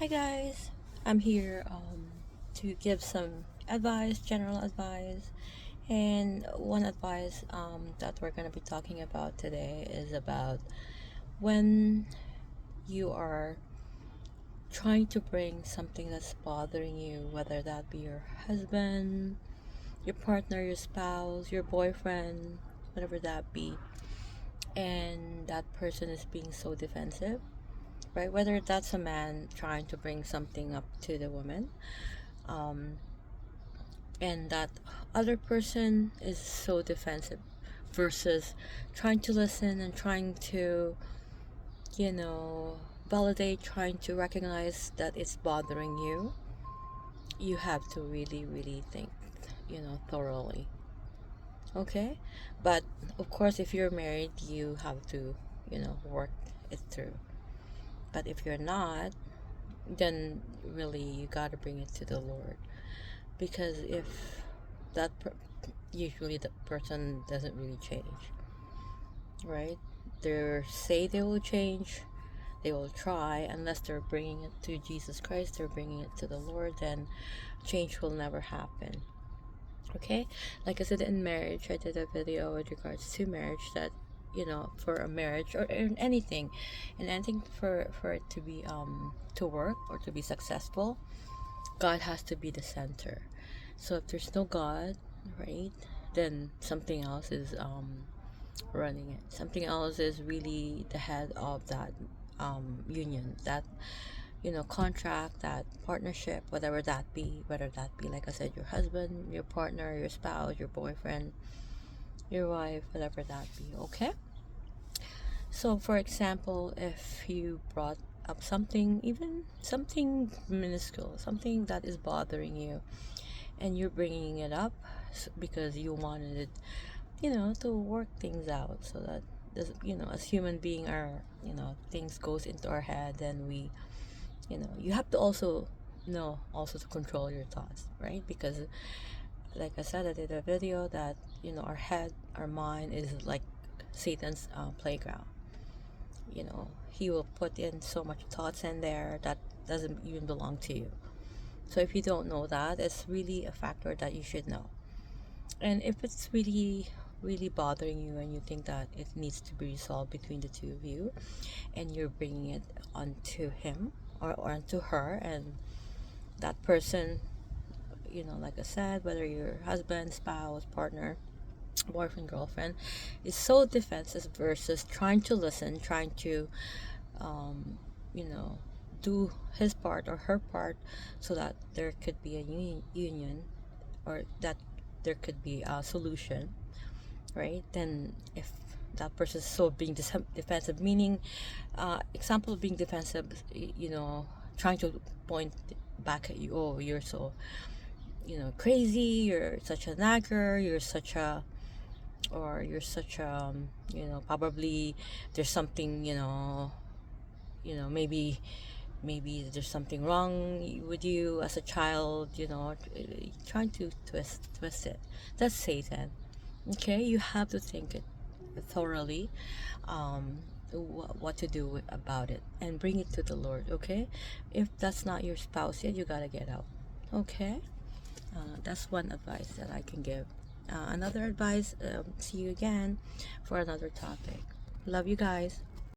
Hi guys, I'm here to give some advice, general advice, and one advice that we're going to be talking about today is about when you are trying to bring something that's bothering you, whether that be your husband, your partner, your spouse, your boyfriend, whatever that be, and that person is being so defensive, right? Whether that's a man trying to bring something up to the woman, um, and that other person is so defensive versus trying to listen and trying to, you know, validate, trying to recognize that it's bothering you. You have to really, really think, thoroughly. Okay? But of course, if you're married, you have to, work it through. But if you're not, then really you got to bring it to the Lord. Because if that usually the person doesn't really change, right? They say they will change, they will try, unless they're bringing it to Jesus Christ, they're bringing it to the Lord, then change will never happen. Okay, like I said, in marriage, I did a video with regards to marriage that, for a marriage or in anything, and anything for it to be to work or to be successful, God has to be the center. So if there's no God, right, then something else is running it. Something else is really the head of that union, that contract, that partnership, whatever that be, whether that be, like I said, your husband, your partner, your spouse, your boyfriend, your wife, whatever that be. Okay. So, for example, if you brought up something, even something minuscule, something that is bothering you, and you're bringing it up because you wanted it, to work things out so that this, as human being, our, things goes into our head, then we, you have to also know also to control your thoughts, right? Because like I said, I did a video that, our head, our mind is like Satan's playground. He will put in so much thoughts in there that doesn't even belong to you. So if you don't know that, it's really a factor that you should know. And if it's really, really bothering you and you think that it needs to be resolved between the two of you, and you're bringing it onto him or onto her, and that person, like I said, whether your husband, spouse, partner, boyfriend, girlfriend, is so defensive versus trying to listen, trying to, um, you know, do his part or her part so that there could be a union, or that there could be a solution, right? Then if that person is so being defensive, meaning, example of being defensive, trying to point back at you, oh, you're so, crazy, you're such a nagger, you're such a, or you're such a, probably there's something, maybe there's something wrong with you as a child, trying to twist it. That's Satan. Okay, you have to think it thoroughly, um, what to do about it, and bring it to the Lord. Okay, if that's not your spouse yet, you gotta get out. Okay, that's one advice that I can give. Another advice. See you again for another topic. Love you guys.